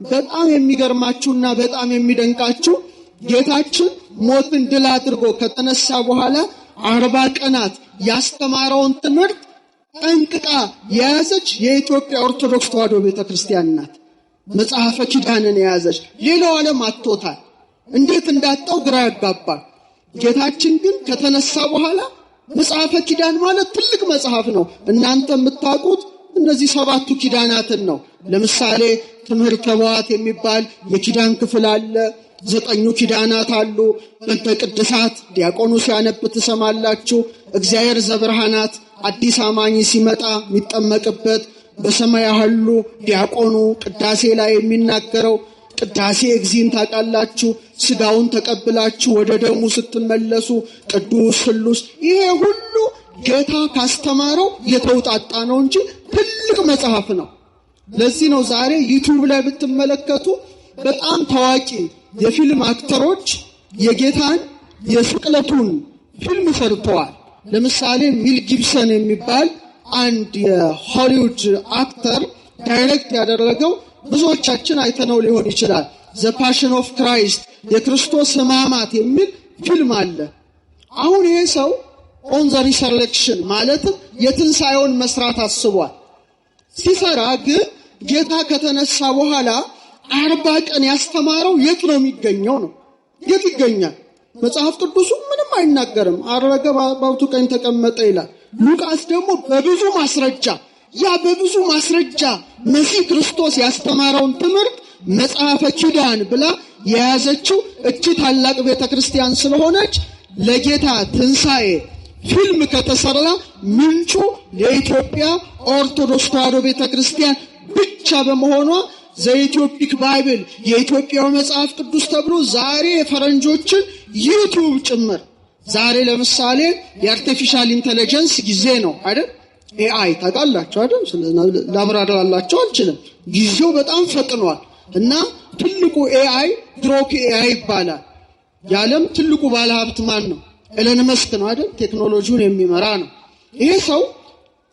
በጣም የሚገርማችሁና በጣም የሚደንቃችሁ ጌታችን ሞትን ድል አድርጎ ከተነሳ በኋላ 40 ቀናት ያስተማረውን ትምህርት ጠንቅቃ የያዘች የኢትዮጵያ ኦርቶዶክስ ተዋሕዶ ቤተክርስቲያን ናት። መጽሐፈ ኪዳንን የያዘች ሌላው ዓለም አጥቶታል። እንዴት እንዳጣው ግራ ያጋባል። ጌታችን ግን ከተነሳ በኋላ መጽሐፈ ኪዳን ማለት ትልቅ መጽሐፍ ነው። እናንተ የምታውቁት እነዚህ 7ቱ ኪዳናትን ነው። ለምሳሌ ትምህርተ ኅቡዓት የሚባል የኪዳን ክፍል አለ። 9 ኪዳናት አሉ። በእንተ ቅድሳት ዲያቆኑ ሲያነብ ትሰማላችሁ። እግዚአብሔር ዘብርሃናት አዲስ አማኝ ሲመጣ የሚጠመቅበት፣ በሰማይ ያሉ ዲያቆኑ ቅዳሴ ላይ የሚናገረው ቅዳሴ እግዚእን ታውቃላችሁ። ስጋውን ተቀብላችሁ ወደ ደሙ ስትመለሱ ቅዱስ ስሉስ። ይሄ ሁሉ ጌታ ካስተማረው የተውጣጣ ነው እንጂ ትልቅ መጽሐፍ ነው። ለዚህ ነው ዛሬ ዩቲዩብ ላይ ብትመለከቱ በጣም ታዋቂ የፊልም አክተሮች የጌታን የስቅለቱን ፊልም ሰርተዋል። ለምሳሌ ሚል ጊብሰን የሚባል አንድ የሆሊውድ አክተር ዳይሬክት ያደረገው ብዙዎቻችን አይተነው ሊሆን ይችላል። ዘ ፓሽን ኦፍ ክራይስት የክርስቶስ ሕማማት የሚል ፊልም አለ። አሁን ይሄ ሰው ኦን ዘ ሪሰሬክሽን ማለትም የትንሣኤውን መስራት አስቧል። ሲሰራ ግን ጌታ ከተነሳ በኋላ 40 ቀን ያስተማረው የት ነው የሚገኘው ነው? የት ይገኛል? መጽሐፍ ቅዱሱ ምንም አይናገርም። አረገ በአባቱ ቀኝ ተቀመጠ ይላል። ሉቃስ ደግሞ በብዙ ማስረጃ በብዙ ማስረጃ መሲህ ክርስቶስ ያስተማረውን ትምህርት መጽሐፈ ኪዳን ብላ የያዘችው እቺ ታላቅ ቤተክርስቲያን ስለሆነች ለጌታ ትንሣኤ ፊልም ከተሰራ ምንጩ የኢትዮጵያ ኦርቶዶክስ ተዋሕዶ ቤተክርስቲያን ብቻ በመሆኗ ዘኢትዮፒክ ባይብል የኢትዮጵያው መጽሐፍ ቅዱስ ተብሎ ዛሬ የፈረንጆችን ዩቲዩብ ጭምር ዛሬ ለምሳሌ የአርቲፊሻል ኢንተለጀንስ ጊዜ ነው አይደል? ኤአይ ታውቃላችሁ አይደል? ላብራራላችሁ አልችልም። ጊዜው በጣም ፈጥኗል እና ትልቁ ኤአይ ግሮክ ኤአይ ይባላል። የዓለም ትልቁ ባለሀብት ማን ነው? ኤለን መስክ ነው አይደል? ቴክኖሎጂውን የሚመራ ነው። ይሄ ሰው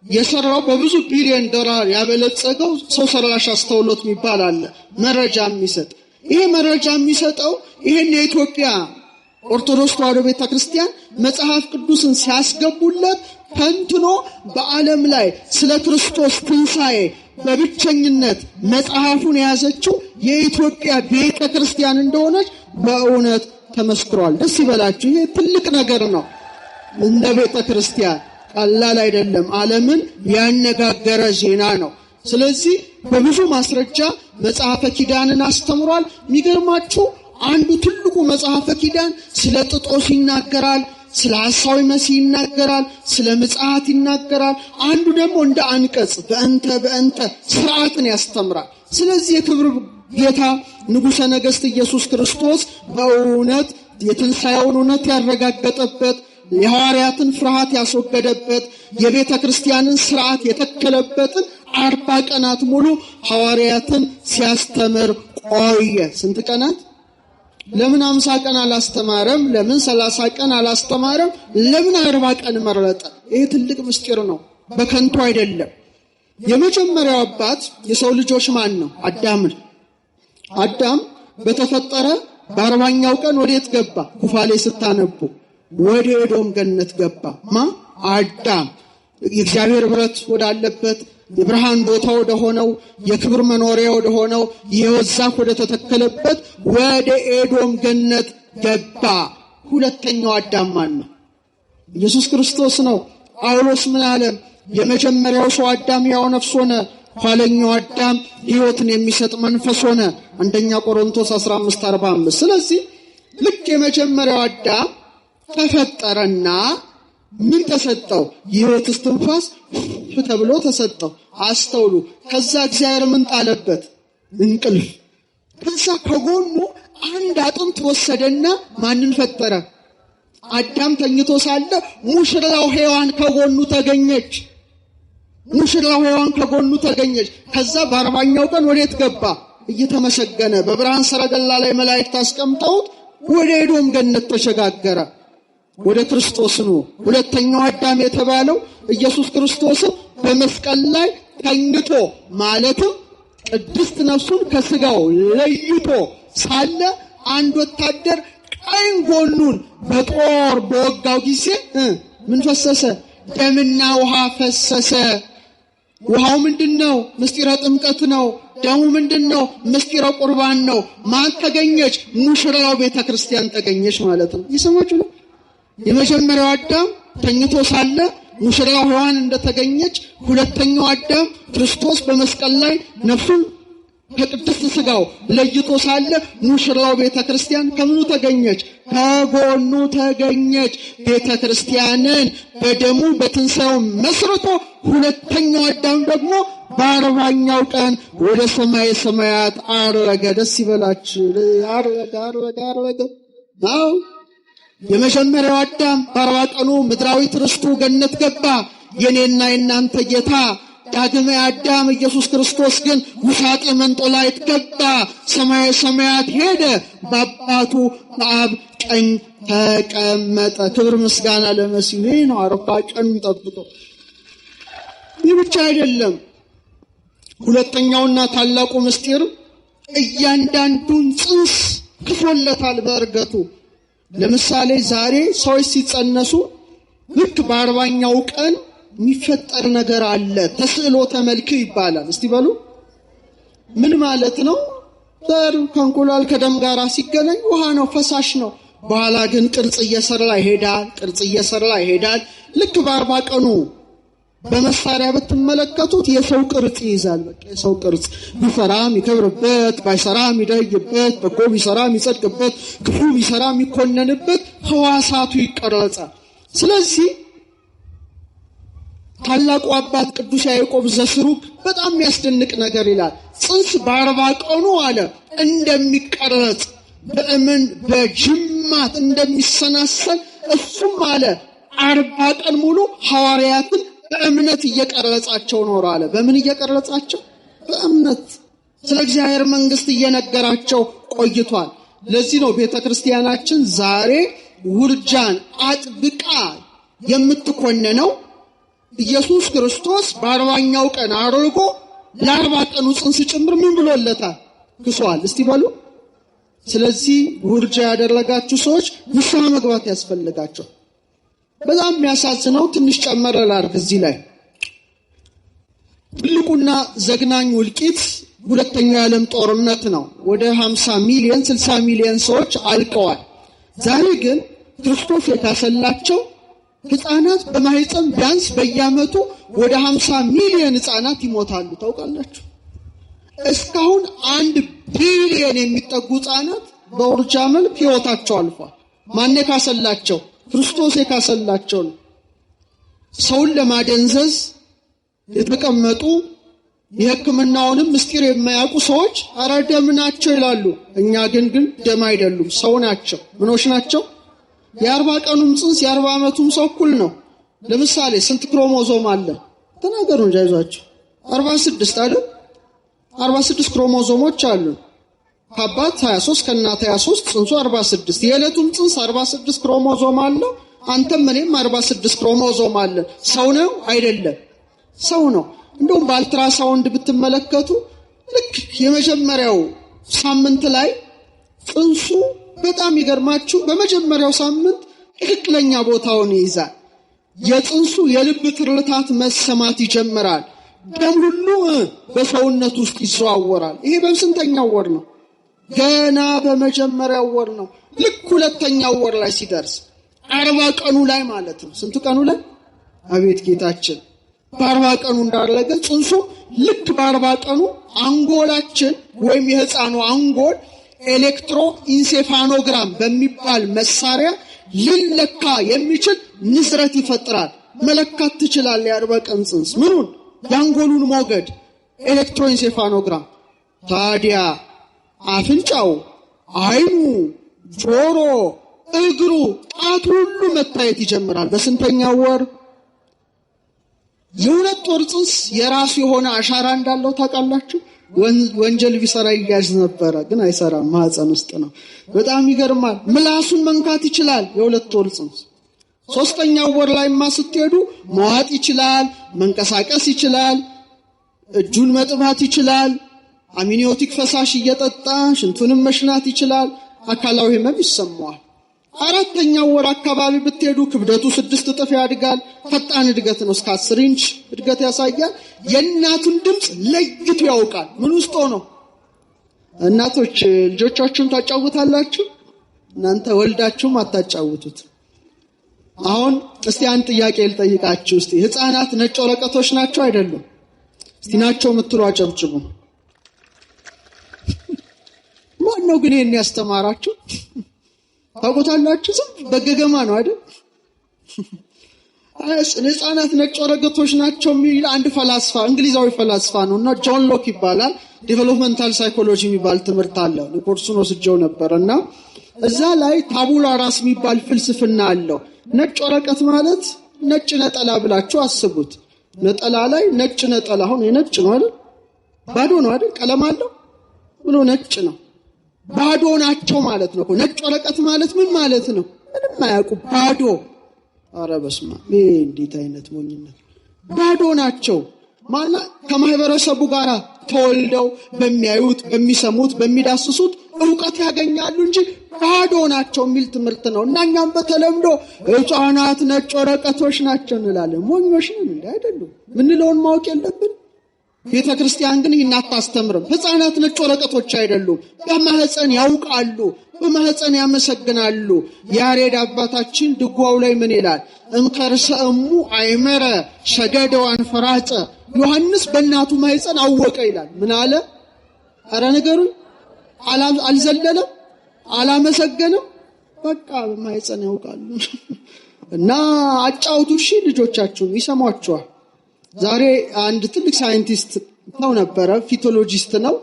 የሰራው በብዙ ቢሊዮን ዶላር ያበለጸገው ሰው ሰራሽ አስተውሎት የሚባል አለ፣ መረጃ የሚሰጥ። ይሄ መረጃ የሚሰጠው ይሄን የኢትዮጵያ ኦርቶዶክስ ተዋሕዶ ቤተክርስቲያን መጽሐፍ ቅዱስን ሲያስገቡለት ተንትኖ በዓለም ላይ ስለ ክርስቶስ ትንሣኤ በብቸኝነት መጽሐፉን የያዘችው የኢትዮጵያ ቤተክርስቲያን እንደሆነች በእውነት ተመስክሯል። ደስ ይበላችሁ። ይሄ ትልቅ ነገር ነው። እንደ ቤተክርስቲያን ቀላል አይደለም። ዓለምን ያነጋገረ ዜና ነው። ስለዚህ በብዙ ማስረጃ መጽሐፈ ኪዳንን አስተምሯል። የሚገርማችሁ አንዱ ትልቁ መጽሐፈ ኪዳን ስለ ጥጦስ ይናገራል፣ ስለ ሐሳዊ መሲህ ይናገራል፣ ስለ ምጽአት ይናገራል። አንዱ ደግሞ እንደ አንቀጽ በእንተ ስርዓትን ያስተምራል። ስለዚህ የክብር ጌታ ንጉሠ ነገሥት ኢየሱስ ክርስቶስ በእውነት የትንሣኤውን እውነት ያረጋገጠበት፣ የሐዋርያትን ፍርሃት ያስወገደበት፣ የቤተ ክርስቲያንን ስርዓት የተከለበትን 40 ቀናት ሙሉ ሐዋርያትን ሲያስተምር ቆየ። ስንት ቀናት? ለምን 50 ቀን አላስተማረም? ለምን 30 ቀን አላስተማረም? ለምን 40 ቀን መረጠ? ይሄ ትልቅ ምስጢር ነው። በከንቱ አይደለም። የመጀመሪያው አባት የሰው ልጆች ማን ነው? አዳም። አዳም በተፈጠረ በ40ኛው ቀን ወዴት ገባ? ኩፋሌ ስታነቡ ወደ ኤዶም ገነት ገባ። አዳም የእግዚአብሔር ብረት ወዳለበት የብርሃን ቦታ ወደ ሆነው የክብር መኖሪያ ወደ ሆነው የሕይወት ዛፍ ወደ ተተከለበት ወደ ኤዶም ገነት ገባ። ሁለተኛው አዳም ማን ነው? ኢየሱስ ክርስቶስ ነው። ጳውሎስ ምን አለ? የመጀመሪያው ሰው አዳም ሕያው ነፍስ ሆነ፣ ኋለኛው አዳም ሕይወትን የሚሰጥ መንፈስ ሆነ። አንደኛ ቆሮንቶስ 15:45። ስለዚህ ልክ የመጀመሪያው አዳም ተፈጠረና ምን ተሰጠው? የሕይወት እስትንፋስ ተብሎ ተሰጠው። አስተውሉ። ከዛ እግዚአብሔር ምን ጣለበት? እንቅልፍ። ከዛ ከጎኑ አንድ አጥንት ወሰደና ማንን ፈጠረ? አዳም ተኝቶ ሳለ ሙሽራው ሔዋን ከጎኑ ተገኘች። ሙሽራው ሔዋን ከጎኑ ተገኘች። ከዛ በ40ኛው ቀን ወዴት ገባ? እየተመሰገነ በብርሃን ሰረገላ ላይ መላእክት አስቀምጠውት ወደ ኤዶም ገነት ተሸጋገረ። ወደ ክርስቶስ ነው። ሁለተኛው አዳም የተባለው ኢየሱስ ክርስቶስ በመስቀል ላይ ተኝቶ ማለትም ቅድስት ነፍሱን ከስጋው ለይቶ ሳለ አንድ ወታደር ቀኝ ጎኑን በጦር በወጋው ጊዜ ምን ፈሰሰ? ደምና ውሃ ፈሰሰ። ውሃው ምንድነው? ምስጢረ ጥምቀት ነው። ደሙ ምንድነው? ምስጢረ ቁርባን ነው። ማን ተገኘች? ሙሽራው ቤተክርስቲያን ተገኘች ማለት ነው። ይሰማችሁ ነው። የመጀመሪያው አዳም ተኝቶ ሳለ ሙሽራው ሔዋን እንደተገኘች፣ ሁለተኛው አዳም ክርስቶስ በመስቀል ላይ ነፍሱን ከቅድስት ስጋው ለይቶ ሳለ ሙሽራው ቤተክርስቲያን ከምኑ ተገኘች? ከጎኑ ተገኘች። ቤተክርስቲያንን በደሙ በትንሣኤው መስርቶ ሁለተኛው አዳም ደግሞ በ40ኛው ቀን ወደ ሰማየ ሰማያት አረገ። ደስ ይበላችሁ። አረገ። አዎ የመጀመሪያው አዳም በ40 ቀኑ ምድራዊት ርስቱ ገነት ገባ። የኔና የናንተ ጌታ ዳግማዊ አዳም ኢየሱስ ክርስቶስ ግን ውሳጤ መንጦላይት ገባ። ሰማየ ሰማያት ሄደ። በአባቱ በአብ ቀኝ ተቀመጠ። ክብር ምስጋና ለመሲሁ። ይህ ነው 40 ቀኑን ጠብቆ። ይህ ብቻ አይደለም። ሁለተኛውና ታላቁ ምስጢር እያንዳንዱን ጽንስ ክፎለታል በእርገቱ። ለምሳሌ ዛሬ ሰዎች ሲጸነሱ ልክ በ40ኛው ቀን የሚፈጠር ነገር አለ። ተስዕሎተ መልክ ይባላል። እስቲ በሉ ምን ማለት ነው? ዘር ከእንቁላል ከደም ጋር ሲገናኝ ውሃ ነው፣ ፈሳሽ ነው። በኋላ ግን ቅርጽ እየሰራ ይሄዳል። ልክ በ40 ቀኑ በመሳሪያ ብትመለከቱት የሰው ቅርጽ ይይዛል። በቃ የሰው ቅርጽ ቢሰራም ይከብርበት፣ ባይሰራም ይደይበት፣ በጎ ቢሰራም ይጸድቅበት፣ ክፉ ቢሰራም ይኮነንበት፣ ሕዋሳቱ ይቀረጻል። ስለዚህ ታላቁ አባት ቅዱስ ያዕቆብ ዘስሩግ በጣም የሚያስደንቅ ነገር ይላል። ጽንስ በ40 ቀኑ አለ እንደሚቀረጽ በእምን በጅማት እንደሚሰናሰል እሱም አለ 40 ቀን ሙሉ ሐዋርያትን በእምነት እየቀረጻቸው ኖር አለ። በምን እየቀረጻቸው? በእምነት ስለ እግዚአብሔር መንግስት እየነገራቸው ቆይቷል። ለዚህ ነው ቤተክርስቲያናችን ዛሬ ውርጃን አጥብቃ የምትኮነነው። ኢየሱስ ክርስቶስ በ40ኛው ቀን አርጎ ለ40 ቀኑ ጽንስ ጭምር ምን ብሎለታል? ክሷል። እስቲ በሉ። ስለዚህ ውርጃ ያደረጋችሁ ሰዎች ንስሐ መግባት ያስፈልጋቸው። በጣም የሚያሳዝነው ትንሽ ጨመረ ላድርግ እዚህ ላይ ትልቁና ዘግናኝ ውልቂት ሁለተኛው የዓለም ጦርነት ነው። ወደ 50 ሚሊዮን 60 ሚሊዮን ሰዎች አልቀዋል። ዛሬ ግን ክርስቶስ የካሰላቸው ሕፃናት በማህፀን ቢያንስ በየዓመቱ ወደ 50 ሚሊዮን ሕፃናት ይሞታሉ። ታውቃላችሁ? እስካሁን 1 ቢሊዮን የሚጠጉ ሕፃናት በውርጃ መልክ ሕይወታቸው አልፏል። ማን የካሰላቸው? ክርስቶስ የካሰላቸው ነው። ሰውን ለማደንዘዝ የተቀመጡ የሕክምናውንም ምስጢር የማያውቁ ሰዎች አረ ደም ናቸው ይላሉ። እኛ ግን ደም አይደሉም፣ ሰው ናቸው። ምኖች ናቸው? የ40 ቀኑም ጽንስ የ40 ዓመቱም ሰው እኩል ነው። ለምሳሌ ስንት ክሮሞዞም አለ? ተናገሩ እንጂ አይዟችሁ። 46 አይደል? 46 ክሮሞዞሞች አሉ። ከአባት 23 ከእናት 23 ጽንሱ 46። የዕለቱም ጽንስ 46 ክሮሞዞም አለው። አንተም እኔም 46 ክሮሞዞም አለ። ሰው ነው አይደለም? ሰው ነው። እንደውም በአልትራሳውንድ ብትመለከቱ ልክ የመጀመሪያው ሳምንት ላይ ጽንሱ በጣም ይገርማችሁ በመጀመሪያው ሳምንት ትክክለኛ ቦታውን ይይዛል። የጽንሱ የልብ ትርታት መሰማት ይጀምራል። ደም ሁሉ በሰውነት ውስጥ ይዘዋወራል። ይሄ በስንተኛው ወር ነው? ገና በመጀመሪያው ወር ነው። ልክ ሁለተኛው ወር ላይ ሲደርስ 40 ቀኑ ላይ ማለት ነው። ስንቱ ቀኑ ላይ? አቤት ጌታችን! በ40 ቀኑ እንዳረገ ጽንሱ ልክ በ40 ቀኑ አንጎላችን ወይም የሕፃኑ አንጎል ኤሌክትሮ ኢንሴፋኖግራም በሚባል መሳሪያ ሊለካ የሚችል ንዝረት ይፈጥራል። መለካት ትችላል። የ40 ቀን ጽንስ ምኑን? የአንጎሉን ሞገድ ኤሌክትሮ ኢንሴፋኖግራም። ታዲያ አፍንጫው፣ አይኑ፣ ጆሮ፣ እግሩ፣ ጣቱ ሁሉ መታየት ይጀምራል። በስንተኛው ወር? የ2 ወር ጽንስ የራሱ የሆነ አሻራ እንዳለው ታውቃላችሁ? ወንጀል ቢሰራ ይያዝ ነበረ፣ ግን አይሰራም። ማህፀን ውስጥ ነው። በጣም ይገርማል። ምላሱን መንካት ይችላል። የ2 ወር ጽንስ 3ኛው ወር ላይማ ስትሄዱ መዋጥ ይችላል፣ መንቀሳቀስ ይችላል፣ እጁን መጥባት ይችላል። አሚኒዮቲክ ፈሳሽ እየጠጣ ሽንቱንም መሽናት ይችላል። አካላዊ ህመም ይሰማዋል። አራተኛው ወር አካባቢ ብትሄዱ ክብደቱ 6 እጥፍ ያድጋል። ፈጣን እድገት ነው። እስከ 10 ኢንች እድገት ያሳያል። የእናቱን ድምጽ ለይቶ ያውቃል። ምን ውስጥ ሆኖ? እናቶች ልጆቻችሁን ታጫውታላችሁ? እናንተ ወልዳችሁም አታጫውቱት። አሁን እስቲ አንድ ጥያቄ ልጠይቃችሁ። እስቲ ህፃናት ነጭ ወረቀቶች ናቸው አይደሉም? እስቲ ናቸው የምትሉ አጨብጭቡ። ማን ነው ግን ይሄን ያስተማራችሁ? ታውቁታላችሁ? ዝም በገገማ ነው አይደል? ህፃናት ነጭ ወረቀቶች ናቸው የሚል አንድ ፈላስፋ፣ እንግሊዛዊ ፈላስፋ ነውና ጆን ሎክ ይባላል። ዴቨሎፕመንታል ሳይኮሎጂ የሚባል ትምህርት አለ። ኮርሱን ወስጄው ነበርና እዛ ላይ ታቡላ ራስ የሚባል ፍልስፍና አለው። ነጭ ወረቀት ማለት ነጭ ነጠላ ብላችሁ አስቡት። ነጠላ ላይ ነጭ ነጠላ አሁን የነጭ ነው አይደል? ባዶ ነው አይደል? ቀለም አለው ብሎ ነጭ ነው። ባዶ ናቸው ማለት ነው። ነጭ ወረቀት ማለት ምን ማለት ነው? ምንም አያውቁ ባዶ። ኧረ በስመ አብ! እንዴት አይነት ሞኝነት! ባዶ ናቸው ማለት ከማህበረሰቡ ጋር ተወልደው በሚያዩት፣ በሚሰሙት፣ በሚዳስሱት ዕውቀት ያገኛሉ እንጂ ባዶ ናቸው የሚል ትምህርት ነው። እና እኛም በተለምዶ ህፃናት ነጭ ወረቀቶች ናቸው እንላለን። ሞኞች ነን እንዴ? አይደሉም። ምንለውን ማወቅ የለብን? ቤተ ክርስቲያን ግን ይህን አታስተምርም። ህፃናት ነጭ ወረቀቶች አይደሉም። በማህፀን ያውቃሉ፣ በማህፀን ያመሰግናሉ። ያሬድ አባታችን ድጓው ላይ ምን ይላል? እምከርሰ እሙ አይመረ ሰገደ ወአንፈራጸ። ዮሐንስ በእናቱ ማህፀን አወቀ ይላል። ምን አለ? አረ ነገሩን አልዘለለም፣ አላመሰገንም። በቃ በማህፀን ያውቃሉ። እና አጫውቱ እሺ፣ ልጆቻችሁን ይሰሟቸዋል። ዛሬ አንድ ትልቅ ሳይንቲስት ነው ነበረ፣ ፊቶሎጂስት ነው።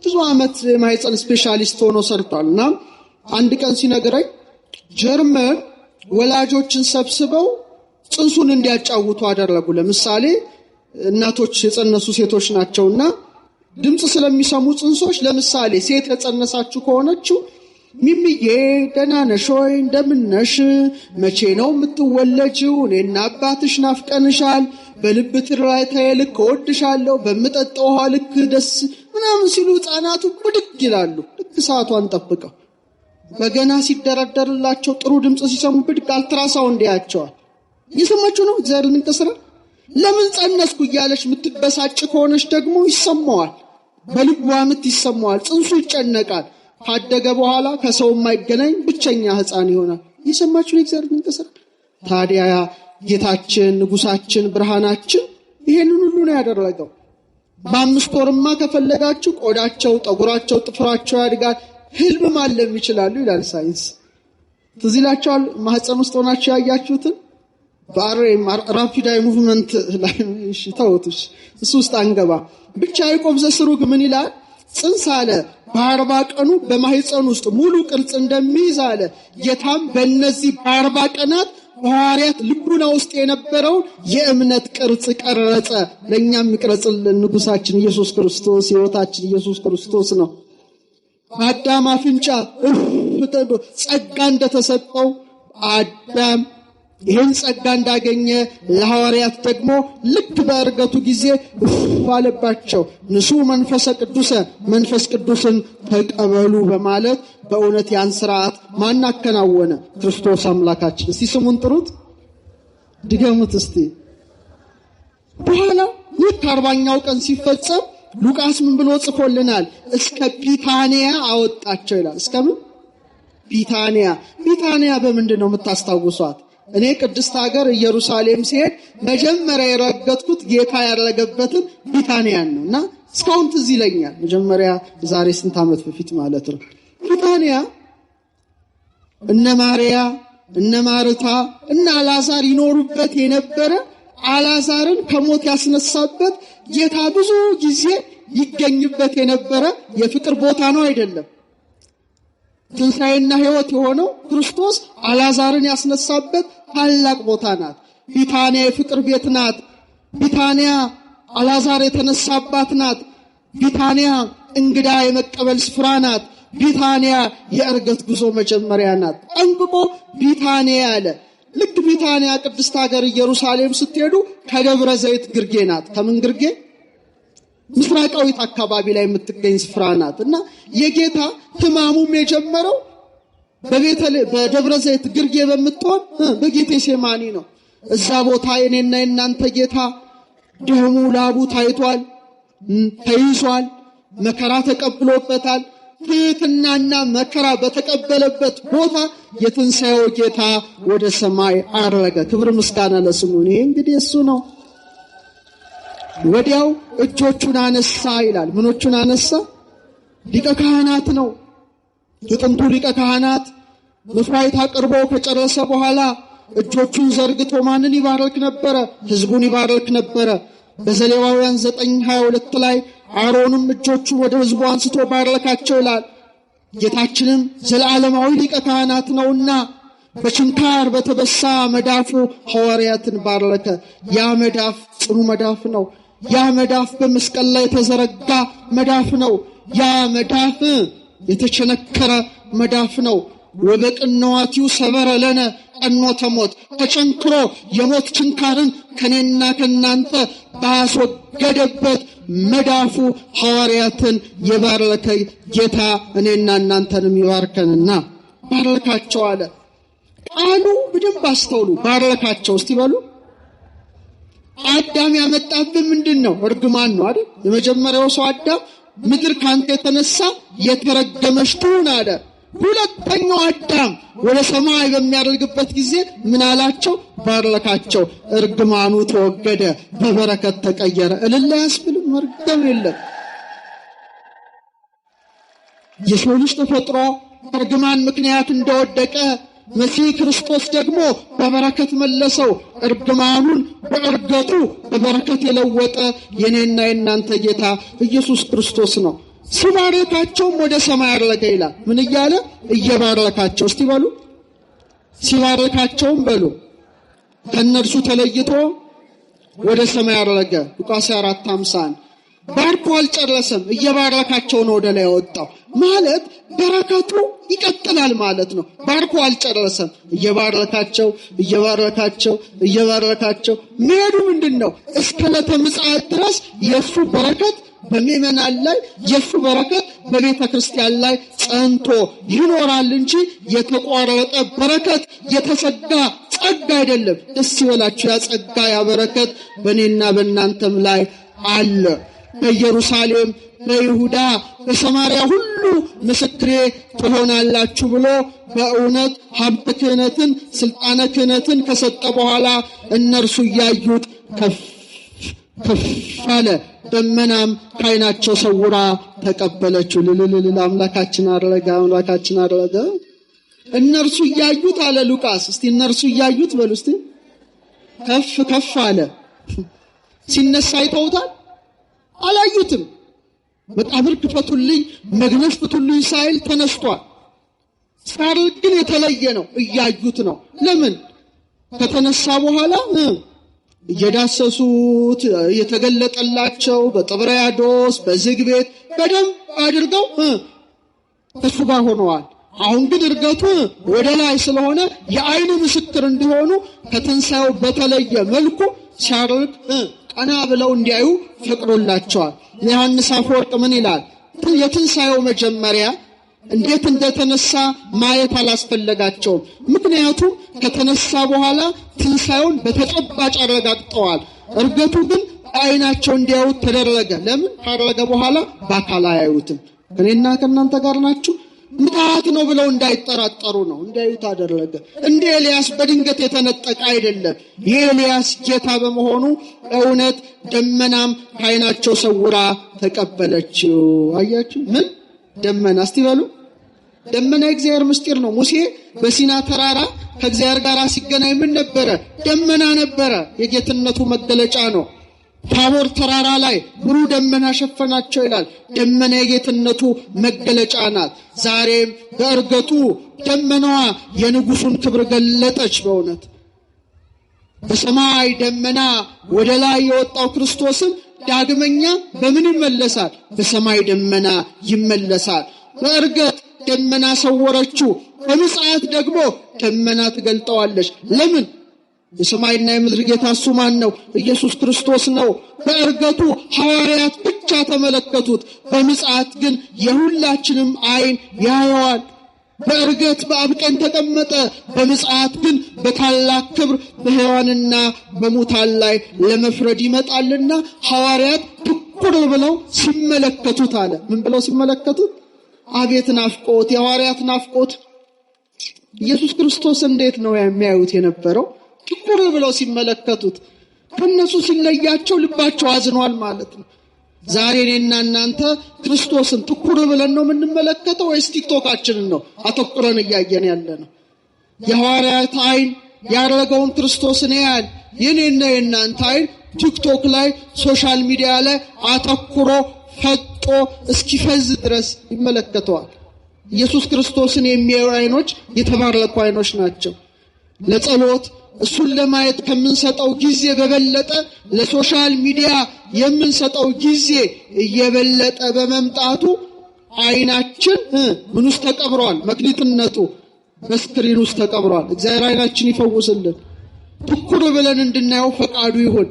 ብዙ ዓመት የማህፀን ስፔሻሊስት ሆኖ ሰርቷልና አንድ ቀን ሲነግረኝ ጀርመን ወላጆችን ሰብስበው ጽንሱን እንዲያጫውቱ አደረጉ። ለምሳሌ እናቶች የጸነሱ ሴቶች ናቸውና ድምጽ ስለሚሰሙ ጽንሶች፣ ለምሳሌ ሴት የጸነሳችሁ ከሆነችው ሚሚዬ ደህና ነሽ ወይ? እንደምን ነሽ? መቼ ነው የምትወለጂው? እኔና አባትሽ ናፍቀንሻል። በልብ ትርታዬ ልክ እወድሻለሁ፣ በምጠጣው ውሃ ልክ ደስ ምናምን ሲሉ ህፃናቱ ብድግ ይላሉ። ልክ ሰዓቷን ጠብቀው በገና ሲደረደርላቸው ጥሩ ድምጽ ሲሰሙ ብድግ አልትራሳውንድ ያያቸዋል። እየሰማችሁ ነው? እግዚአብሔር ልንቀስራ ለምን ጸነስኩ እያለች የምትበሳጭ ከሆነች ደግሞ ይሰማዋል። በልቧ ምት ይሰማዋል። ጽንሱ ይጨነቃል። ካደገ በኋላ ከሰው የማይገናኝ ብቸኛ ህፃን ይሆናል። እየሰማችሁ ነው? እግዚአብሔር ልንቀስራ። ታዲያ ጌታችን ንጉሳችን ብርሃናችን ይሄንን ሁሉ ነው ያደረገው። በ5 ወርማ ከፈለጋችሁ ቆዳቸው፣ ጠጉራቸው፣ ጥፍራቸው ያድጋል። ህልም ማለም ይችላሉ ይላል ሳይንስ። ትዝ ይላችኋል ማህፀን ውስጥ ሆናችሁ ያያችሁትን በአርኤም ራፒድ አይ ሙቭመንት ላይ እሺ ተውትሽ፣ እሱ ውስጥ አንገባ። ብቻ ያዕቆብ ዘስሩግ ምን ይላል? ጽንስ አለ በ40 ቀኑ በማህፀን ውስጥ ሙሉ ቅርጽ እንደሚይዝ አለ። ጌታም በእነዚህ በ40 ቀናት በሐዋርያት ልቡና ውስጥ የነበረውን የእምነት ቅርጽ ቀረጸ። ለእኛም ይቅረጽልን ንጉሳችን ኢየሱስ ክርስቶስ፣ ሕይወታችን ኢየሱስ ክርስቶስ ነው። አዳም አፍንጫ ጸጋ እንደተሰጠው አዳም ይህን ጸጋ እንዳገኘ ለሐዋርያት ደግሞ ልክ በእርገቱ ጊዜ ባለባቸው ንሱ መንፈሰ ቅዱሰ መንፈስ ቅዱስን ተቀበሉ በማለት በእውነት ያን ስርዓት ማናከናወነ? ክርስቶስ አምላካችን። እስቲ ስሙን ጥሩት፣ ድገሙት እስቲ። በኋላ ልክ 40ኛው ቀን ሲፈጸም ሉቃስ ምን ብሎ ጽፎልናል? እስከ ቢታንያ አወጣቸው ይላል። እስከምን? ቢታንያ። ቢታንያ በምንድን ነው የምታስታውሷት? እኔ ቅድስት ሀገር ኢየሩሳሌም ሲሄድ መጀመሪያ የረገጥኩት ጌታ ያረገበትን ቢታንያን ነውና እስካሁን ትዝ ይለኛል። መጀመሪያ ዛሬ ስንት ዓመት በፊት ማለት ነው። ቢታንያ እነ ማርያ እነ ማርታ እና አልዓዛር ይኖሩበት የነበረ፣ አልዓዛርን ከሞት ያስነሳበት፣ ጌታ ብዙ ጊዜ ይገኝበት የነበረ የፍቅር ቦታ ነው አይደለም? ትንሣኤና ሕይወት የሆነው ክርስቶስ አልዓዛርን ያስነሳበት ታላቅ ቦታ ናት። ቢታንያ የፍቅር ቤት ናት። ቢታንያ አልዓዛር የተነሳባት ናት። ቢታንያ እንግዳ የመቀበል ስፍራ ናት። ቢታንያ የእርገት ጉዞ መጀመሪያ ናት። ጠንቅቆ ቢታንያ አለ። ልክ ቢታንያ ቅድስት ሀገር ኢየሩሳሌም ስትሄዱ ከደብረ ዘይት ግርጌ ናት። ከምን ግርጌ? ምስራቃዊት አካባቢ ላይ የምትገኝ ስፍራ ናትና የጌታ ሕማሙም የጀመረው በደብረ ዘይት ግርጌ በምትሆን በጌቴሴማኒ ነው። እዛ ቦታ የኔና የናንተ ጌታ ደሙ ላቡ ታይቷል፣ ተይዟል፣ መከራ ተቀብሎበታል። ትሕትናና መከራ በተቀበለበት ቦታ የትንሣኤው ጌታ ወደ ሰማይ አረገ። ክብር ምስጋና ለስሙ። ይሄ እንግዲህ እሱ ነው። ወዲያው እጆቹን አነሳ ይላል። ምኖቹን አነሳ? ሊቀ ካህናት ነው። የጥንቱ ሊቀ ካህናት መስዋዕት አቅርቦ ከጨረሰ በኋላ እጆቹን ዘርግቶ ማንን ይባርክ ነበረ? ሕዝቡን ይባርክ ነበረ። በዘሌዋውያን 9:22 ላይ አሮንም እጆቹ ወደ ሕዝቡ አንስቶ ባረካቸው ይላል። ጌታችንም ዘላለማዊ ሊቀ ካህናት ነውና በችንካር በተበሳ መዳፉ ሐዋርያትን ባረከ። ያ መዳፍ ጽኑ መዳፍ ነው። ያ መዳፍ በመስቀል ላይ የተዘረጋ መዳፍ ነው። ያ መዳፍ የተቸነከረ መዳፍ ነው። ወበቅንዋቲው ሰበረ ለነ ቀኖተ ሞት፣ ተቸንክሮ የሞት ችንካርን ከኔና ከናንተ ባስወገደበት መዳፉ ሐዋርያትን የባረከ ጌታ እኔና እናንተንም ይባርከንና ባረካቸው አለ። ቃሉ በደንብ አስተውሉ። ባረካቸው እስቲ በሉ። አዳም ያመጣብን ምንድን ነው? እርግማን ነው አይደል? የመጀመሪያው ሰው አዳም ምድር ካንተ የተነሳ የተረገመች ትሁን አለ። ሁለተኛው አዳም ወደ ሰማይ በሚያደርግበት ጊዜ ምን አላቸው? ባረካቸው። እርግማኑ ተወገደ፣ በበረከት ተቀየረ። እልል አያስብልም? መርገም የለም። የሰው ልጅ ተፈጥሮ እርግማን ምክንያት እንደወደቀ መሲህ ክርስቶስ ደግሞ በበረከት መለሰው። እርግማኑን በእርገቱ በበረከት የለወጠ የኔና የናንተ ጌታ ኢየሱስ ክርስቶስ ነው። ሲባረካቸውም ወደ ሰማይ አረገ ይላል። ምን እያለ? እየባረካቸው። እስቲ በሉ። ሲባረካቸውም በሉ ከነርሱ ተለይቶ ወደ ሰማይ አረገ። ሉቃስ 4:51 ባርኮ አልጨረሰም። እየባረካቸው ነው ወደ ላይ ያወጣው ማለት በረከቱ ይቀጥላል ማለት ነው። ባርኮ አልጨረሰም። እየባረካቸው መሄዱ ምንድነው? እስከ ዕለተ ምጽአት ድረስ የሱ በረከት በምእመናን ላይ የሱ በረከት በቤተ ክርስቲያን ላይ ጸንቶ ይኖራል እንጂ የተቋረጠ በረከት የተሰጋ ጸጋ አይደለም። ደስ ይበላችሁ። ያ ጸጋ ያ በረከት በእኔና በእናንተም ላይ አለ። በኢየሩሳሌም፣ በይሁዳ፣ በሰማርያ ሁሉ ምስክሬ ትሆናላችሁ ብሎ በእውነት ሀብተ ክህነትን ስልጣነ ክህነትን ከሰጠ በኋላ እነርሱ እያዩት ከፍ አለ። ደመናም ከዓይናቸው ሰውራ ተቀበለችው። ልልልል አምላካችን አረገ። እነርሱ እያዩት አለ ሉቃስ። እስቲ እነርሱ እያዩት በሉ እስቲ። ከፍ አለ። ሲነሳ አይተውታል? አላዩትም። መቃብር ክፈቱልኝ፣ መግነዝ ፍቱልኝ ሳይል ተነስቷል። ሲያርግ ግን የተለየ ነው። እያዩት ነው። ለምን? ከተነሳ በኋላ እየዳሰሱት እየተገለጠላቸው በጥብርያዶስ በዝግ ቤት በደንብ አድርገው ከሱ ጋር ሆነዋል። አሁን ግን እርገቱ ወደ ላይ ስለሆነ የዓይን ምስክር እንዲሆኑ ከትንሣኤው በተለየ መልኩ ሲያርግ ቀና ብለው እንዲያዩ ፈቅዶላቸዋል። ዮሐንስ አፈወርቅ ምን ይላል? የትንሣኤው መጀመሪያ እንዴት እንደተነሳ ማየት አላስፈለጋቸውም። ምክንያቱም ከተነሳ በኋላ ትንሣኤውን በተጨባጭ አረጋግጠዋል። እርገቱ ግን ዓይናቸው እንዲያዩት ተደረገ። ለምን? ካረገ በኋላ በአካል አያዩትም። እኔና ከእናንተ ጋር ናችሁ። ምትሃት ነው ብለው እንዳይጠራጠሩ ነው እንዲያዩት አደረገ። እንደ ኤልያስ በድንገት የተነጠቀ አይደለም። የኤልያስ ጌታ በመሆኑ እውነት ደመናም ከዓይናቸው ሰውራ ተቀበለችው። አያችሁ? ምን ደመና? እስቲ በሉ። ደመና የእግዚአብሔር ምስጢር ነው። ሙሴ በሲና ተራራ ከእግዚአብሔር ጋር ሲገናኝ ምን ነበረ? ደመና ነበረ። የጌትነቱ መገለጫ ነው። ታቦር ተራራ ላይ ብሩህ ደመና ሸፈናቸው ይላል። ደመና የጌትነቱ መገለጫ ናት። ዛሬም በእርገቱ ደመናዋ የንጉሱን ክብር ገለጠች። በእውነት በሰማይ ደመና ወደ ላይ የወጣው ክርስቶስም ዳግመኛ በምን ይመለሳል? በሰማይ ደመና ይመለሳል። በእርገት ደመና ሰወረችው፣ በምጽአት ደግሞ ደመና ትገልጠዋለች። ለምን? የሰማይና የምድር ጌታ እሱ ማን ነው? ኢየሱስ ክርስቶስ ነው። በእርገቱ ሐዋርያት ብቻ ተመለከቱት፣ በምጽአት ግን የሁላችንም ዓይን ያየዋል። በእርገት በአብ ቀኝ ተቀመጠ፣ በምጽአት ግን በታላቅ ክብር በሕያዋንና በሙታን ላይ ለመፍረድ ይመጣልና ሐዋርያት ትኩር ብለው ሲመለከቱት አለ። ምን ብለው ሲመለከቱት? አቤት ናፍቆት! የሐዋርያት ናፍቆት! ኢየሱስ ክርስቶስ እንዴት ነው የሚያዩት የነበረው? ትኩር ብለው ሲመለከቱት። ከነሱ ሲለያቸው ልባቸው አዝኗል ማለት ነው። ዛሬ እኔና እናንተ ክርስቶስን ትኩር ብለን ነው የምንመለከተው ወይስ ቲክቶካችንን ነው አተኩረን እያየን ያለ ነው? የሐዋርያት ዓይን ያደረገውን ክርስቶስን ያያል። የኔና የእናንተ ዓይን ቲክቶክ ላይ ሶሻል ሚዲያ ላይ አተኩሮ ፈጦ እስኪፈዝ ድረስ ይመለከተዋል። ኢየሱስ ክርስቶስን የሚያዩ ዓይኖች የተባረኩ ዓይኖች ናቸው። ለጸሎት እሱን ለማየት ከምንሰጠው ጊዜ በበለጠ ለሶሻል ሚዲያ የምንሰጠው ጊዜ እየበለጠ በመምጣቱ ዓይናችን ምን ውስጥ ተቀብሯል? መክሊትነቱ በስክሪን ውስጥ ተቀብሯል። እግዚአብሔር ዓይናችን ይፈውስልን። ትኩር ብለን እንድናየው ፈቃዱ ይሁን።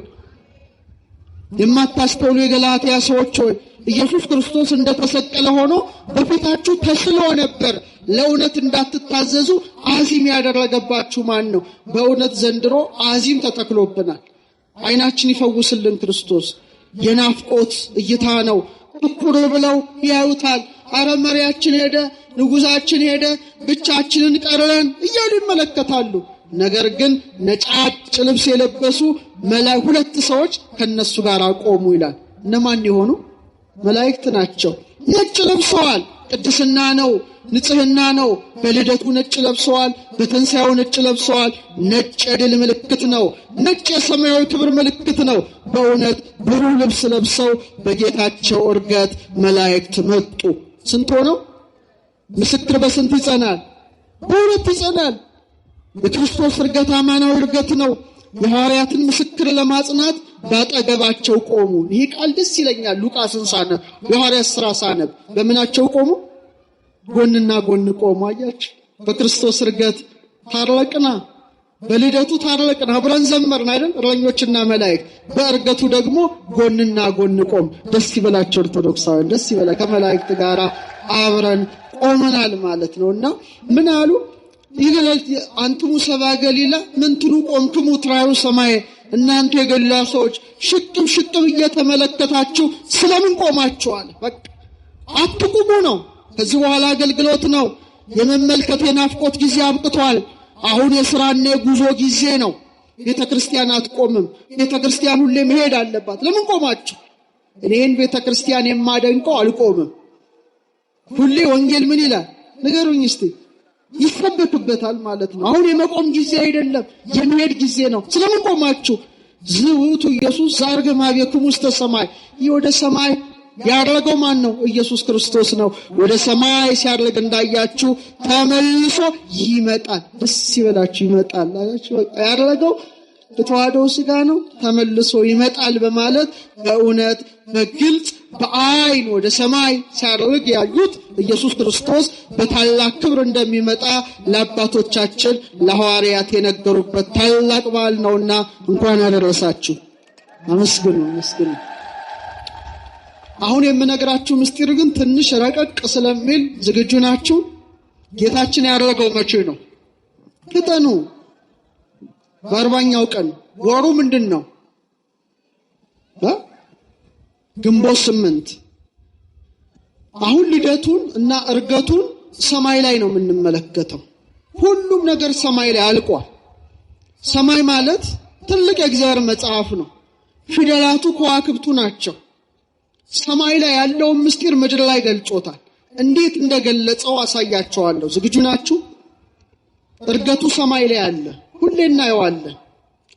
የማታስተውሉ የገላትያ ሰዎች ሆይ ኢየሱስ ክርስቶስ እንደተሰቀለ ሆኖ በፊታችሁ ተስሎ ነበር። ለእውነት እንዳትታዘዙ አዚም ያደረገባችሁ ማን ነው? በእውነት ዘንድሮ አዚም ተተክሎብናል። ዓይናችን ይፈውስልን ክርስቶስ። የናፍቆት እይታ ነው። ትኩር ብለው ያዩታል። አረ መሪያችን ሄደ፣ ንጉሳችን ሄደ፣ ብቻችንን ቀረን እያሉ ይመለከታሉ። ነገር ግን ነጫጭ ልብስ የለበሱ ሁለት ሰዎች ከነሱ ጋር ቆሙ ይላል። እነማን የሆኑ? መላእክት ናቸው። ነጭ ለብሰዋል። ቅድስና ነው፣ ንጽህና ነው። በልደቱ ነጭ ለብሰዋል፣ በትንሣኤው ነጭ ለብሰዋል። ነጭ የድል ምልክት ነው። ነጭ የሰማያዊ ክብር ምልክት ነው። በእውነት ብሩህ ልብስ ለብሰው በጌታቸው እርገት መላእክት መጡ። ስንት ሆነው? ምስክር በስንት ይጸናል? በሁለት ይጸናል። የክርስቶስ እርገት አማናዊ እርገት ነው። የሐዋርያትን ምስክር ለማጽናት ባጠገባቸው ቆሙ። ይህ ቃል ደስ ይለኛል። ሉቃስን ሳነብ፣ የሐዋርያት ሥራ ሳነብ በምናቸው ቆሙ? ጎንና ጎን ቆሙ። አያችሁ፣ በክርስቶስ እርገት ታረቅና፣ በልደቱ ታረቅና፣ አብረን ዘመርን አይደል? እረኞችና መላእክት። በእርገቱ ደግሞ ጎንና ጎን ቆም። ደስ ይበላቸው ኦርቶዶክሳውያን፣ ደስ ይበላ። ከመላእክት ጋር አብረን ቆመናል ማለት ነውና ምን አሉ? ይገለል አንቱሙ ሰባ ገሊላ ምንትኑ ቆምክሙ ትራዩ ሰማይ። እናንተ የገሊላ ሰዎች ሽቅብ እየተመለከታችሁ ስለምን ቆማችኋል? በቃ አትቁሙ ነው። ከዚህ በኋላ አገልግሎት ነው። የመመልከት የናፍቆት ጊዜ አብቅቷል። አሁን የሥራና የጉዞ ጊዜ ነው። ቤተክርስቲያን አትቆምም። ቤተክርስቲያን ሁሌ መሄድ አለባት። ለምን ቆማችሁ? እኔን ቤተክርስቲያን የማደንቀው አልቆምም። ሁሌ ወንጌል ምን ይላል ንገሩኝ እስቲ። ይሰበክበታል ማለት ነው። አሁን የመቆም ጊዜ አይደለም፣ የመሄድ ጊዜ ነው። ስለምን ቆማችሁ? ዝውቱ ኢየሱስ ዛርገ ማቤክሙ ውስተ ሰማይ። ይህ ወደ ሰማይ ያረገው ማን ነው? ኢየሱስ ክርስቶስ ነው። ወደ ሰማይ ሲያርግ እንዳያችሁ ተመልሶ ይመጣል። ደስ ይበላችሁ፣ ይመጣል። አያችሁ፣ በቃ ያረገው የተዋህደው ሥጋ ነው፣ ተመልሶ ይመጣል በማለት በእውነት በግልጽ በዓይን ወደ ሰማይ ሲያርግ ያዩት ኢየሱስ ክርስቶስ በታላቅ ክብር እንደሚመጣ ለአባቶቻችን ለሐዋርያት የነገሩበት ታላቅ በዓል ነውና እንኳን አደረሳችሁ። አመስግኑ፣ አመስግኑ። አሁን የምነግራችሁ ምስጢር ግን ትንሽ ረቀቅ ስለሚል ዝግጁ ናችሁ? ጌታችን ያደረገው መቼ ነው? ፍጠኑ። በ40ኛው ቀን። ወሩ ምንድን ነው? ግንቦት 8። አሁን ልደቱን እና እርገቱን ሰማይ ላይ ነው የምንመለከተው። ሁሉም ነገር ሰማይ ላይ አልቋል። ሰማይ ማለት ትልቅ የእግዚአብሔር መጽሐፍ ነው። ፊደላቱ ከዋክብቱ ናቸው። ሰማይ ላይ ያለውን ምስጢር ምድር ላይ ገልጾታል። እንዴት እንደገለጸው አሳያቸዋለሁ። ዝግጁ ናችሁ? እርገቱ ሰማይ ላይ አለ፣ ሁሌ እናየዋለን።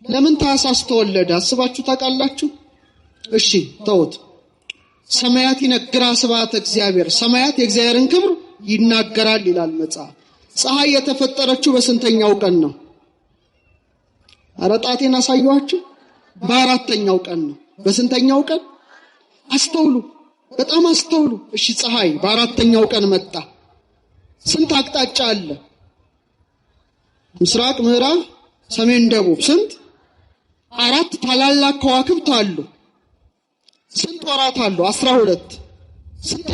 ለምን ታኅሳስ ተወለደ አስባችሁ ታውቃላችሁ? እሺ ተውት። ሰማያት ይነግራ ስብሐተ እግዚአብሔር፣ ሰማያት የእግዚአብሔርን ክብር ይናገራል ይላል መጽሐፍ። ፀሐይ የተፈጠረችው በስንተኛው ቀን ነው? አረጣቴን አሳየኋችሁ። በ4ኛው ቀን ነው። በስንተኛው ቀን? አስተውሉ፣ በጣም አስተውሉ። እሺ ፀሐይ በ4ኛው ቀን መጣ። ስንት አቅጣጫ አለ? ምስራቅ፣ ምዕራብ፣ ሰሜን ደቡብ ስንት 4 ታላላቅ ከዋክብት አሉ። ስንት ወራት አሉ? 12። ስንት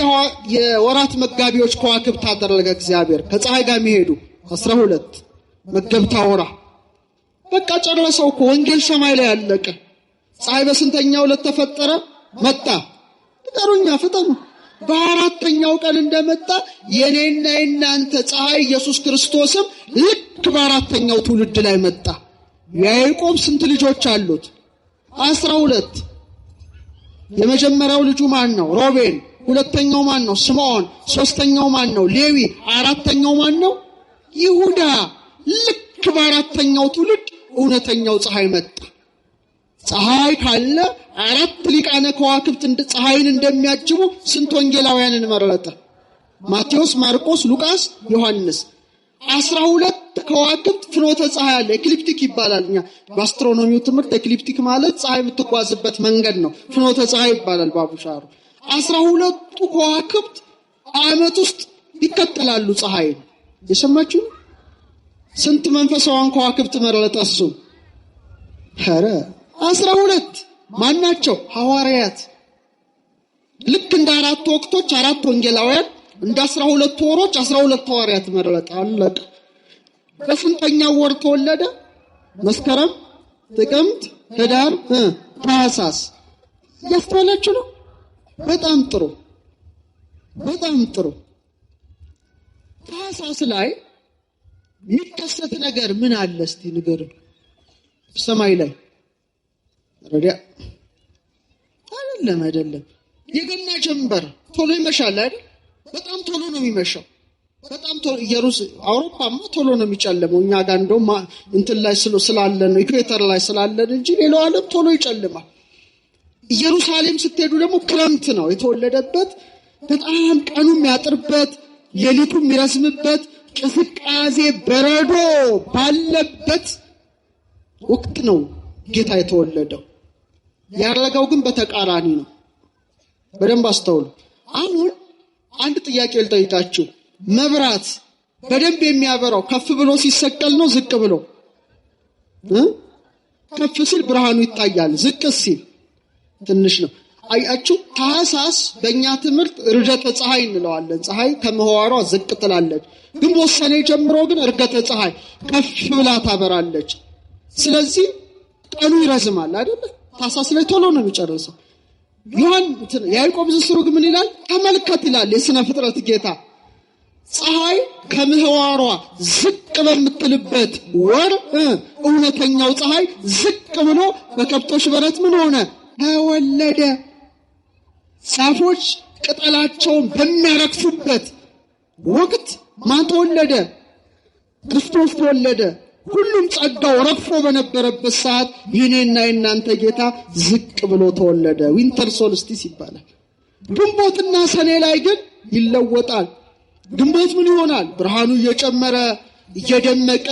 የወራት መጋቢዎች ከዋክብት አደረገ እግዚአብሔር ከፀሐይ ጋር የሚሄዱ 12 መገብታ ወራ። በቃ ጨረሰው እኮ ወንጌል ሰማይ ላይ ያለቀ። ፀሐይ በስንተኛው ዕለት ተፈጠረ? መጣ። ንገሩኛ ፍጠኑ። በአራተኛው ቀን እንደመጣ የኔና የናንተ ፀሐይ ኢየሱስ ክርስቶስም ልክ በአራተኛው ትውልድ ላይ መጣ። ያዕቆብ ስንት ልጆች አሉት? 12። የመጀመሪያው ልጁ ማን ነው? ሮቤል። ሁለተኛው ማን ነው? ስምዖን። ሶስተኛው ማን ነው? ሌዊ። አራተኛው ማን ነው? ይሁዳ። ልክ በአራተኛው ትውልድ እውነተኛው ፀሐይ መጣ። ፀሐይ ካለ 4 ሊቃነ ከዋክብት ፀሐይን እንደሚያጅቡ ስንት ወንጌላውያንን መረጠ? ማቴዎስ፣ ማርቆስ፣ ሉቃስ፣ ዮሐንስ። 12 ከዋክብት ፍኖተ ፀሐይ አለ። ኤክሊፕቲክ ይባላል። እኛ በአስትሮኖሚው ትምህርት ኤክሊፕቲክ ማለት ፀሐይ የምትጓዝበት መንገድ ነው። ፍኖተ ፀሐይ ይባላል ባቡሻሩ። 12ቱ ከዋክብት ዓመት ውስጥ ይከተላሉ ፀሐይን። የሰማችሁ? ስንት መንፈሳውያን ከዋክብት መረጠ እሱ? ኧረ 12 ማናቸው? ሐዋርያት። ልክ እንደ 4 ወቅቶች 4 ወንጌላውያን፣ እንደ 12 ወሮች 12 ሐዋርያት መረጠ። አለቀ። በስንተኛው ወር ተወለደ? መስከረም፣ ጥቅምት፣ ህዳር፣ ታኅሳስ። ያስተዋላችሁ ነው? በጣም ጥሩ፣ በጣም ጥሩ። ታኅሳስ ላይ የሚከሰት ነገር ምን አለ እስቲ ንገሩኝ። ሰማይ ላይ ረዲያ አይደለም። የገና ጀንበር ቶሎ ይመሻል አይደል? በጣም ቶሎ ነው የሚመሻው። በጣም ቶሎ አውሮፓማ ቶሎ ነው የሚጨልመው። እኛ ጋር እንደውም እንትን ላይ ስላለን ነው ኢኩዌተር ላይ ስላለን እንጂ ሌላው ዓለም ቶሎ ይጨልማል። ኢየሩሳሌም ስትሄዱ ደግሞ ክረምት ነው የተወለደበት። በጣም ቀኑ የሚያጥርበት፣ ሌሊቱ የሚረዝምበት፣ ቅዝቃዜ በረዶ ባለበት ወቅት ነው ጌታ የተወለደው። ያረጋው ግን በተቃራኒ ነው። በደንብ አስተውሉ። አሁን አንድ ጥያቄ ልጠይቃችሁ። መብራት በደንብ የሚያበራው ከፍ ብሎ ሲሰቀል ነው ዝቅ ብሎ? ከፍ ሲል ብርሃኑ ይታያል፣ ዝቅ ሲል ትንሽ ነው። አያችሁ፣ ታኅሳስ በእኛ ትምህርት ርደተ ፀሐይ እንለዋለን። ፀሐይ ከምህዋሯ ዝቅ ትላለች። ግንቦት ሰኔ ጀምሮ ግን ርደተ ፀሐይ ከፍ ብላ ታበራለች። ስለዚህ ቀኑ ይረዝማል አይደል? ታኅሳስ ላይ ቶሎ ነው የሚጨርሰው። ያዕቆብ ዘሥሩግ ምን ይላል? ተመልከት ይላል የሥነ ፍጥረት ጌታ። ፀሐይ ከምህዋሯ ዝቅ በምትልበት ወር እውነተኛው ፀሐይ ዝቅ ብሎ በከብቶች በረት ምን ሆነ? ተወለደ። ዛፎች ቅጠላቸውን በሚያረግፉበት ወቅት ማን ተወለደ? ክርስቶስ ተወለደ። ሁሉም ጸጋው ረግፎ በነበረበት ሰዓት የኔና የናንተ ጌታ ዝቅ ብሎ ተወለደ። ዊንተር ሶልስቲስ ይባላል። ግንቦትና ሰኔ ላይ ግን ይለወጣል። ግንቦት ምን ይሆናል? ብርሃኑ እየጨመረ እየደመቀ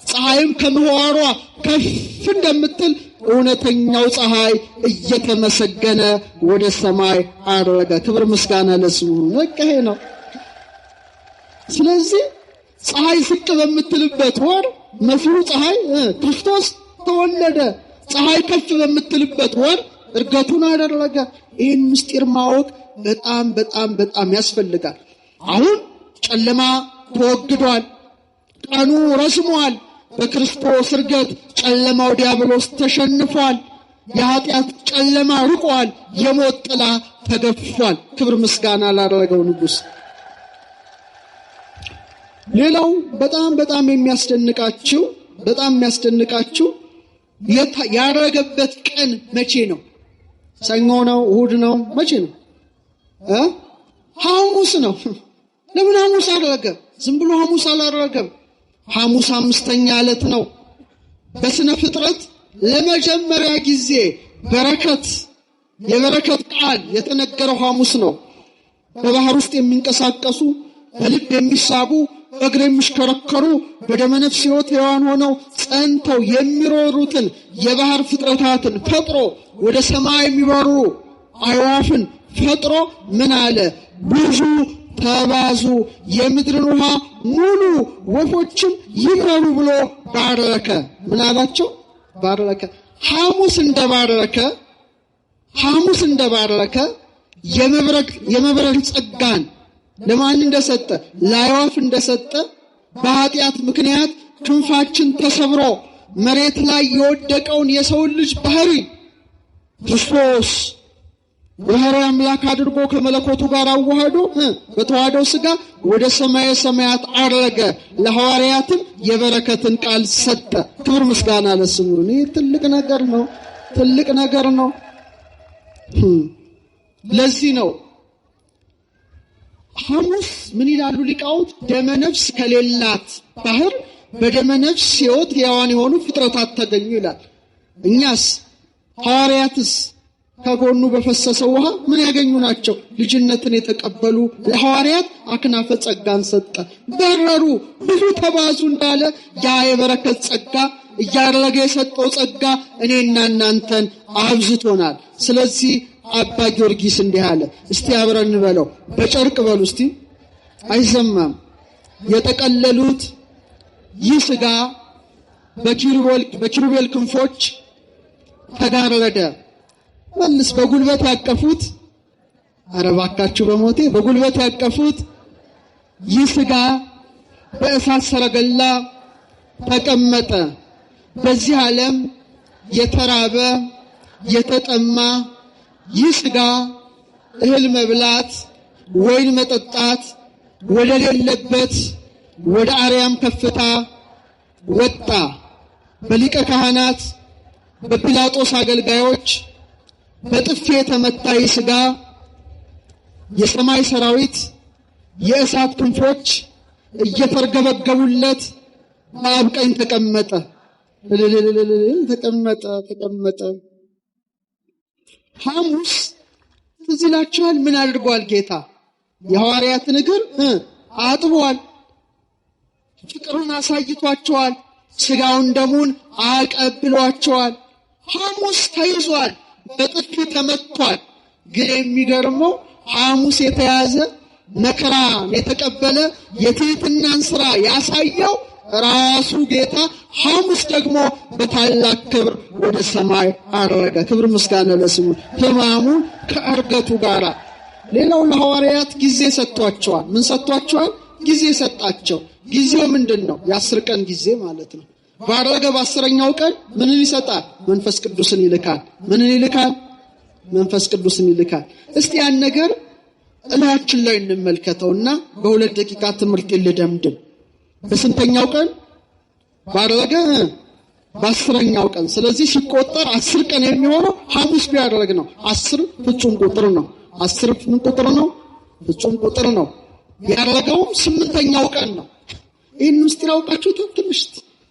ፀሐይም ከምህዋሯ ከፍ እንደምትል እውነተኛው ፀሐይ እየተመሰገነ ወደ ሰማይ አረገ። ክብር ምስጋና ለስሙ። ነቀሄ ነው። ስለዚህ ፀሐይ ዝቅ በምትልበት ወር መሲሁ ፀሐይ ክርስቶስ ተወለደ። ፀሐይ ከፍ በምትልበት ወር እርገቱን አደረገ። ይህን ምስጢር ማወቅ በጣም በጣም በጣም ያስፈልጋል። አሁን ጨለማ ተወግዷል፣ ቀኑ ረዝሟል። በክርስቶስ እርገት ጨለማው ዲያብሎስ ተሸንፏል። የኃጢአት ጨለማ ርቋል። የሞት ጥላ ተገፏል። ክብር ምስጋና ላደረገው ንጉሥ። ሌላው በጣም የሚያስደንቃችሁ ያረገበት ቀን መቼ ነው? ሰኞ ነው? እሁድ ነው? መቼ ነው? ሐሙስ ነው። ለምን ሐሙስ አደረገ? ዝም ብሎ ሐሙስ አላደረገም። ሐሙስ 5ኛ ዕለት ነው። በስነ ፍጥረት ለመጀመሪያ ጊዜ የበረከት ቃል የተነገረው ሐሙስ ነው። በባህር ውስጥ የሚንቀሳቀሱ በልብ የሚሳቡ በእግር የሚሽከረከሩ በደመ ነፍስ ሕይወት ሕያዋን ሆነው ጸንተው የሚሮሩትን የባህር ፍጥረታትን ፈጥሮ ወደ ሰማይ የሚበሩ አዕዋፍን ፈጥሮ ምን አለ? ብዙ ተባዙ፣ የምድርን ውሃ ሙሉ፣ ወፎችም ይብረሩ ብሎ ባረከ። ምን አላቸው? ባረከ። ሐሙስ እንደባረከ የመብረር ጸጋን ለማን እንደሰጠ? ለአዕዋፍ እንደሰጠ በኃጢአት ምክንያት ክንፋችን ተሰብሮ መሬት ላይ የወደቀውን የሰውን ልጅ ባህሪ ክርስቶስ ባህሪ አምላክ አድርጎ ከመለኮቱ ጋር አዋህዶ በተዋህደው ሥጋ ወደ ሰማየ ሰማያት አረገ። ለሐዋርያትም የበረከትን ቃል ሰጠ። ክብር ምስጋና ለስሙ። ይህ ትልቅ ነገር ነው። ለዚህ ነው ሐሙስ ምን ይላሉ ሊቃውንት? ደመ ነፍስ ከሌላት ባህር በደመ ነፍስ ሕይወት ሕያዋን የሆኑ ፍጥረታት ተገኙ ይላል። እኛስ ሐዋርያትስ ከጎኑ በፈሰሰው ውሃ ምን ያገኙ ናቸው? ልጅነትን የተቀበሉ። ለሐዋርያት አክናፈ ጸጋን ሰጠ። በረሩ፣ ብዙ ተባዙ እንዳለ ያ የበረከት ጸጋ እያደረገ የሰጠው ጸጋ እኔና እናንተን አብዝቶናል። ስለዚህ አባ ጊዮርጊስ እንዲህ አለ። እስቲ አብረን እንበለው። በጨርቅ በሉ እስቲ። አይሰማም። የጠቀለሉት ይህ ሥጋ በኪሩቤል ክንፎች ተጋረደ። መልስ በጉልበት ያቀፉት፣ ኧረ እባካችሁ በሞቴ በጉልበት ያቀፉት ይህ ሥጋ በእሳት ሰረገላ ተቀመጠ። በዚህ ዓለም የተራበ የተጠማ ይህ ሥጋ እህል መብላት ወይን መጠጣት ወደሌለበት ወደ አርያም ከፍታ ወጣ። በሊቀ ካህናት በጲላጦስ አገልጋዮች በጥፊ የተመታ ይህ ሥጋ የሰማይ ሰራዊት የእሳት ክንፎች እየተርገበገቡለት በአብ ቀኝ ተቀመጠ። ተቀመጠ። ሐሙስ ትዝ ይላችኋል? ምን አድርጓል ጌታ? የሐዋርያትን እግር አጥቧል። ፍቅሩን አሳይቷቸዋል። ሥጋውን ደሙን አቀብሏቸዋል። ሐሙስ ተይዟል። በጥፊ ተመቷል። ግን የሚገርመው ሐሙስ የተያዘ መከራ የተቀበለ የትህትናን ሥራ ያሳየው ራሱ ጌታ ሐሙስ ደግሞ በታላቅ ክብር ወደ ሰማይ አረገ። ክብር ምስጋና ለስሙ። ሕማሙን ከዕርገቱ ጋር። ሌላው ለሐዋርያት ጊዜ ሰጥቷቸዋል። ምን ሰጥቷቸዋል? ጊዜ ሰጣቸው። ጊዜው ምንድን ነው? የ10 ቀን ጊዜ ማለት ነው። ባረገ በ10ኛው ቀን ምንን ይሰጣል? መንፈስ ቅዱስን ይልካል። ምንን ይልካል? መንፈስ ቅዱስን ይልካል። እስቲ ያን ነገር እላችን ላይ እንመልከተውና በ2 ደቂቃ ትምህርት ልደምድም። በስንተኛው ቀን ባረገ? በ10ኛው ቀን። ስለዚህ ሲቆጠር 10 ቀን የሚሆነው ሐሙስ ቢያደርግ ነው። 10 ፍጹም ቁጥር ነው። 10 ምን ቁጥር ነው? ፍጹም ቁጥር ነው። ያደረገውም 8ኛው ቀን ነው። ይህን ምስጢር አውቃችሁት? ትንሽ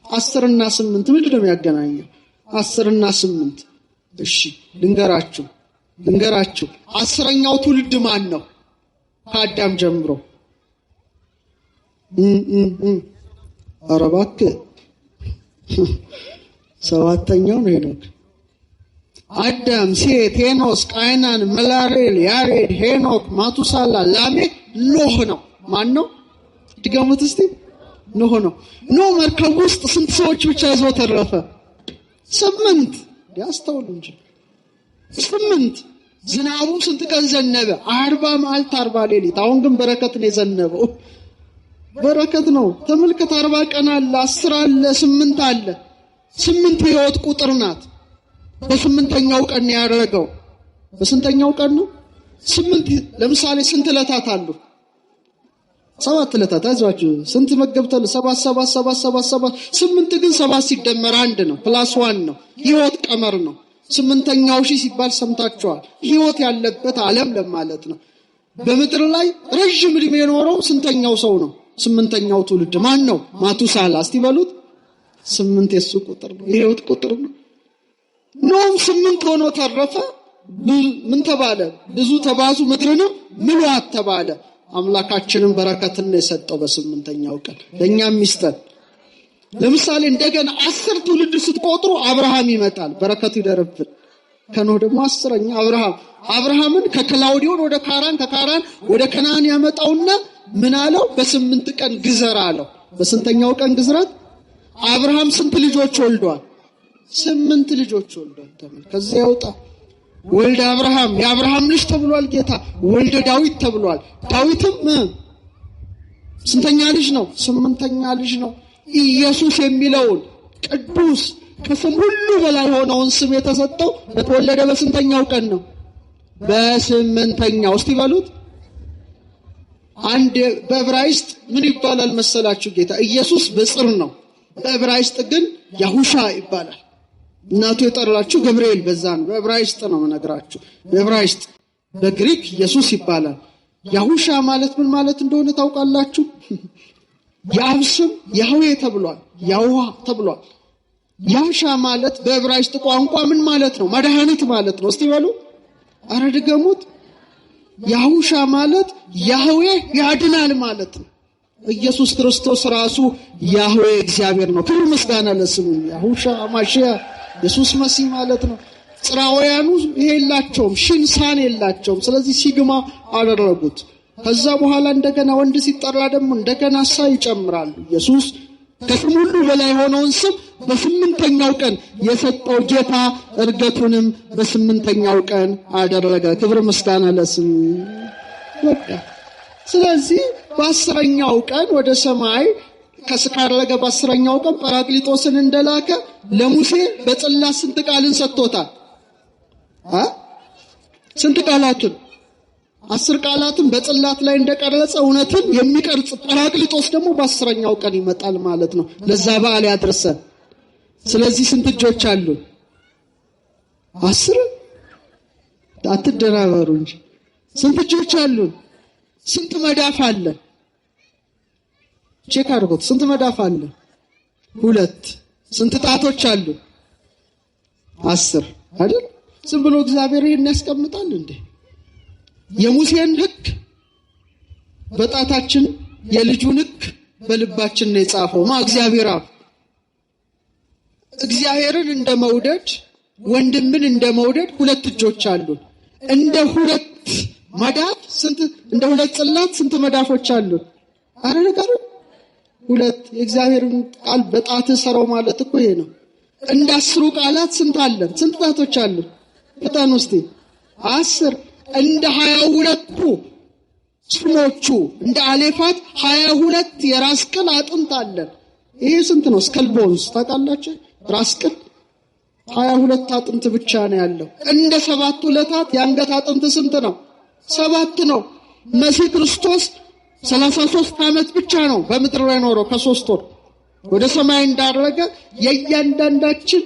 10 እና 8 ምንድን ነው የሚያገናኘው? 10 እና 8 እሺ ልንገራችሁ። 10ኛው ትውልድ ማን ነው? ከአዳም ጀምሮ ኧረ እባክህ 7ኛው ነው ሄኖክ፣ አዳም፣ ሴት፣ ሄኖስ፣ ቃይናን፣ መላሬል፣ ያሬድ፣ ሄኖክ፣ ማቱሳላ፣ ላሜክ፣ ኖህ ነው። ማን ነው? ድገሙት እስቲ። ኖህ ነው። ኖህ መርከብ ውስጥ ስንት ሰዎች ብቻ ይዞ ተረፈ? 8። ያስተውሉ እንጂ 8። ዝናቡ ስንት ቀን ዘነበ? 40 መዓልት 40 ሌሊት። አሁን ግን በረከት ነው የዘነበው። በረከት ነው። ተመልከት። 40 ቀን አለ፣ 10 አለ፣ 8 አለ። 8 የሕይወት ቁጥር ናት። በ8ኛው ቀን ያደረገው። በስንተኛው ቀን ነው? 8። ለምሳሌ ስንት ዕለታት አሉ? 7 ዕለታት። አይዟችሁ። ስንት መገብተል? 7 7 7 7 7። 8 ግን 7 ሲደመር 1 ነው፣ +1 ነው። ሕይወት ቀመር ነው። 8ኛው ሺህ ሲባል ሰምታችኋል። ሕይወት ያለበት ዓለም ለማለት ነው። በምድር ላይ ረጅም ዕድሜ የኖረው ስንተኛው ሰው ነው? 8ኛው ትውልድ ማን ነው? ማቱሳላ። እስቲ በሉት። 8 የሱ ቁጥር ነው፣ የሕይወት ቁጥር ነው። ኖህም 8 ሆኖ ተረፈ። ምን ተባለ? ብዙ ተባዙ ምድርንም ምሏት ተባለ። አምላካችንን በረከትን ነው የሰጠው በ8ኛው ቀን ለእኛም ይስጠን። ለምሳሌ እንደገና 10 ትውልድ ስትቆጥሩ አብርሃም ይመጣል። በረከቱ ይደርብን። ከኖህ ደግሞ 10ኛ አብርሃምን ከክላውዲዮን ወደ ካራን ከካራን ወደ ከነዓን ያመጣውና ምን አለው? በ8 ቀን ግዘር አለው። በስንተኛው ቀን ግዝረት? አብርሃም ስንት ልጆች ወልዷል? 8 ልጆች ወልዷል። ከዚያ ያውጣ ወልደ አብርሃም የአብርሃም ልጅ ተብሏል ጌታ። ወልደ ዳዊት ተብሏል። ዳዊትም ስንተኛ ልጅ ነው? 8ኛ ልጅ ነው። ኢየሱስ የሚለውን ቅዱስ ከስም ሁሉ በላይ የሆነውን ስም የተሰጠው በተወለደ በስንተኛው ቀን ነው? በ8ኛው። እስቲ በሉት። አንድ በዕብራይስጥ ምን ይባላል መሰላችሁ? ጌታ ኢየሱስ በጽር ነው። በዕብራይስጥ ግን ያሁሻ ይባላል። እናቱ የጠራችው ገብርኤል በዛ ነው። በዕብራይስጥ ነው መነግራችሁ። በዕብራይስጥ በግሪክ ኢየሱስ ይባላል። ያሁሻ ማለት ምን ማለት እንደሆነ ታውቃላችሁ? የአብ ስም ያህዌ ተብሏል። ያህዋ ተብሏል። ያሁሻ ማለት በዕብራይስጥ ቋንቋ ምን ማለት ነው? መድኃኒት ማለት ነው። እስቲ በሉ። አረ ድገሙት። ያሁሻ ማለት ያህዌ ያድናል ማለት ነው። ኢየሱስ ክርስቶስ ራሱ ያህዌ እግዚአብሔር ነው። ክብር ምስጋና ለስሙ። ያሁሻ ማሺያ ኢየሱስ መሲህ ማለት ነው። ጽራውያኑ ይሄ የላቸውም፣ ሽንሳን የላቸውም። ስለዚህ ሲግማ አደረጉት። ከዛ በኋላ እንደገና ወንድ ሲጠራ ደግሞ እንደገና ሳ ይጨምራሉ። ኢየሱስ ከስም ሁሉ በላይ የሆነውን ስም በ8ኛው ቀን የሰጠው ጌታ እርገቱንም በ8ኛው ቀን አደረገ። ክብር ምስጋና ለስሙ። በቃ ስለዚህ በ10ኛው ቀን ወደ ሰማይ ከስካረገ በ10ኛው ቀን ጰራቅሊጦስን እንደላከ ለሙሴ በጽላት ስንት ቃልን ሰጥቶታል? ስንት ቃላትን? 10 ቃላትን በጽላት ላይ እንደቀረጸ እውነትን የሚቀርጽ ጰራቅሊጦስ ደግሞ በ10ኛው ቀን ይመጣል ማለት ነው። ለዛ በዓል ያድርሰን። ስለዚህ ስንት እጆች አሉ? 10። አትደናበሩ እንጂ ስንት እጆች አሉ? ስንት መዳፍ አለ? ቼክ አድርጉት። ስንት መዳፍ አለ? 2። ስንት ጣቶች አሉ? 10 አይደል? ዝም ብሎ እግዚአብሔር ይሄን ያስቀምጣል እንዴ? የሙሴን ሕግ በጣታችን የልጁን ሕግ በልባችን ነው የጻፈው። እግዚአብሔር አብ እግዚአብሔርን እንደመውደድ ወንድምን እንደመውደድ 2 እጆች አሉ። እንደ 2 መዳፍ ስንት? እንደ 2 ጽላት ስንት መዳፎች አሉ? አረ ነገር 2 የእግዚአብሔርን ቃል በጣትህ ሰራው ማለት እኮ ይሄ ነው። እንደ 10 ቃላት ስንት አለን? ስንት ጣቶች አሉ? ፈጣን ውስጥ 10። እንደ 22ቱ ስሞቹ እንደ አሌፋት 22 የራስ ቅል አጥንት አለን። ይሄ ስንት ነው? ስከል ቦንስ ታውቃላችሁ? ራስ ቅል 22 አጥንት ብቻ ነው ያለው። እንደ 7 ዕለታት የአንገት አጥንት ስንት ነው? 7 ነው። መሲህ ክርስቶስ 33 ዓመት ብቻ ነው በምድር ላይ ኖረው ከ3 ወር ወደ ሰማይ እንዳረገ የእያንዳንዳችን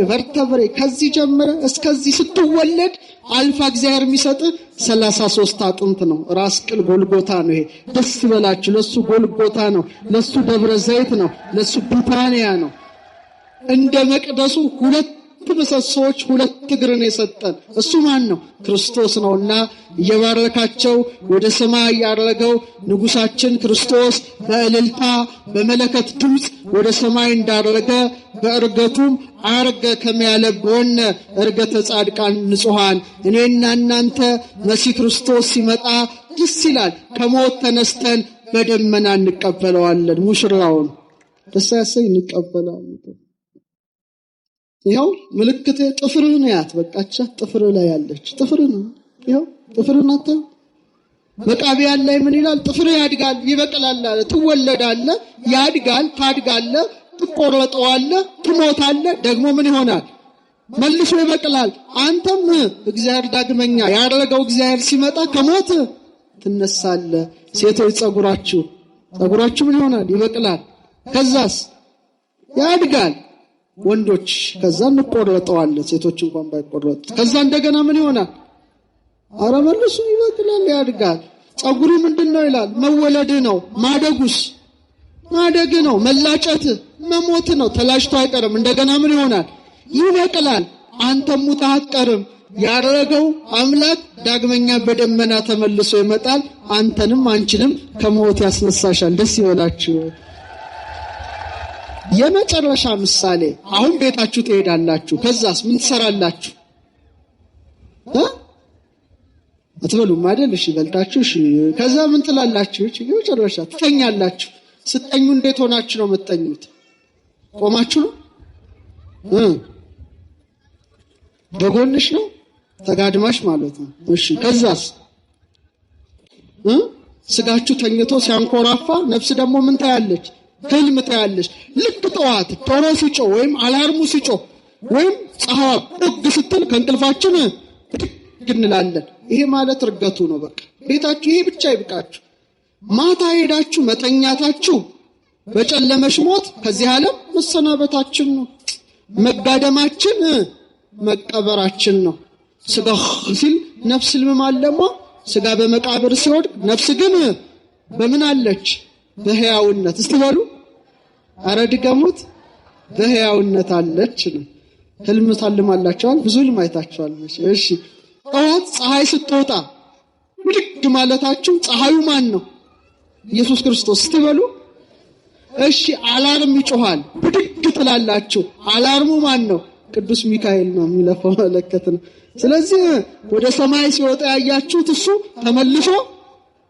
ቨርተብሬ ከዚህ ጀምረ እስከዚህ ስትወለድ አልፋ እግዚአብሔር የሚሰጥ 33 አጥንት ነው። ራስ ቅል ጎልጎታ ነው። ይሄ ደስ ይበላችሁ። ለሱ ጎልጎታ ነው፣ ለሱ ደብረ ዘይት ነው፣ ለሱ ቢታንያ ነው። እንደ መቅደሱ 2 ምሰሶች 2 እግርን የሰጠን እሱ ማን ነው? ክርስቶስ ነውና እየባረካቸው ወደ ሰማይ ያረገው ንጉሳችን ክርስቶስ በእልልታ በመለከት ድምጽ ወደ ሰማይ እንዳረገ በእርገቱም አርገ ከመያለብወነ እርገተ ጻድቃን ንጹሃን እኔና እናንተ መሲህ ክርስቶስ ሲመጣ ደስ ይላል። ከሞት ተነስተን በደመና እንቀበለዋለን። ሙሽራውን ደስ ያሰኝ እንቀበላለን። ይሄው ምልክት ጥፍርህን ያት በቃቻ ጥፍር ላይ ያለች ጥፍር ነው። ይሄው ጥፍርን አታ መቃብያን ላይ ምን ይላል? ጥፍር ያድጋል ይበቅላል አለ። ትወለዳለህ፣ ያድጋል፣ ታድጋለህ፣ ትቆረጠዋለህ፣ ትሞታለህ፣ ደግሞ ምን ይሆናል? መልሶ ይበቅላል። አንተም እግዚአብሔር ዳግመኛ ያደረገው እግዚአብሔር ሲመጣ ከሞት ትነሳለህ። ሴቶች ጸጉራችሁ ምን ይሆናል? ይበቅላል። ከዛስ ያድጋል። ወንዶች ከዛ እንቆረጠዋለን፣ ሴቶች እንኳን ባይቆረጡ። ከዛ እንደገና ምን ይሆናል? አረ መልሶ ይበቅላል፣ ያድጋል። ጸጉሩ ምንድነው ይላል? መወለድ ነው። ማደጉስ? ማደግ ነው። መላጨት መሞት ነው። ተላጭቶ አይቀርም። እንደገና ምን ይሆናል? ይበቅላል። አንተም ሙተህ አትቀርም። ያደረገው አምላክ ዳግመኛ በደመና ተመልሶ ይመጣል። አንተንም አንቺንም ከሞት ያስነሳሻል። ደስ ይበላችሁ። የመጨረሻ ምሳሌ፣ አሁን ቤታችሁ ትሄዳላችሁ። ከዛስ ምን ትሰራላችሁ? አትበሉም አይደል? እሺ በልታችሁ እሺ ከዛ ምን ትላላችሁ? እሺ መጨረሻ ትተኛላችሁ። ስተኙ እንዴት ሆናችሁ ነው የምትተኙት? ቆማችሁ ነው? በጎንሽ ነው? ተጋድማሽ ማለት ነው። እሺ ከዛስ ስጋችሁ ተኝቶ ሲያንኮራፋ ነፍስ ደግሞ ምን ታያለች? ህልም ታያለች። ልክ ጠዋት ጦሮ ሲጮህ ወይም አላርሙ ሲጮህ ወይም ፀሐይ ቁግ ስትል ከእንቅልፋችን እንላለን። ይሄ ማለት እርገቱ ነው። በቃ ቤታችሁ ይሄ ብቻ ይብቃችሁ። ማታ ሄዳችሁ መተኛታችሁ በጨለመሽ ሞት ከዚህ ዓለም መሰናበታችን ነው። መጋደማችን መቀበራችን ነው። ስጋ ሲል ነፍስ ህልም አለማ ስጋ በመቃብር ሲወድቅ ነፍስ ግን በምን አለች? በሕያውነት። እስቲ በሉ ኧረ ድገሙት። በሕያውነት አለች ነው። ህልም ታልማላችኋል? ብዙ ህልም አይታችኋል። እሺ ጠዋት ፀሐይ ስትወጣ ብድግ ማለታችሁ ፀሐዩ ማን ነው? ኢየሱስ ክርስቶስ። እስቲ በሉ እሺ አላርም ይጮሃል፣ ብድግ ትላላችሁ። አላርሙ ማን ነው? ቅዱስ ሚካኤል ነው። የሚለፈው መለከት ነው። ስለዚህ ወደ ሰማይ ሲወጣ ያያችሁት እሱ ተመልሶ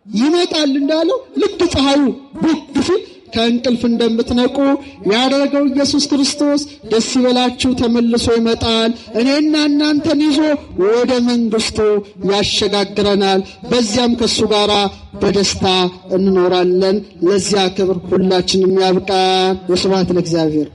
ይመጣል እንዳለው ልክ ፀሐዩ ብቅ ሲል ከእንቅልፍ እንደምትነቁ ያደረገው ኢየሱስ ክርስቶስ ደስ ይበላችሁ ተመልሶ ይመጣል። እኔና እናንተን ይዞ ወደ መንግስቱ ያሸጋግረናል። በዚያም ከሱ ጋራ በደስታ እንኖራለን። ለዚያ ክብር ሁላችንም ያብቃን። ወስብሐት ለእግዚአብሔር።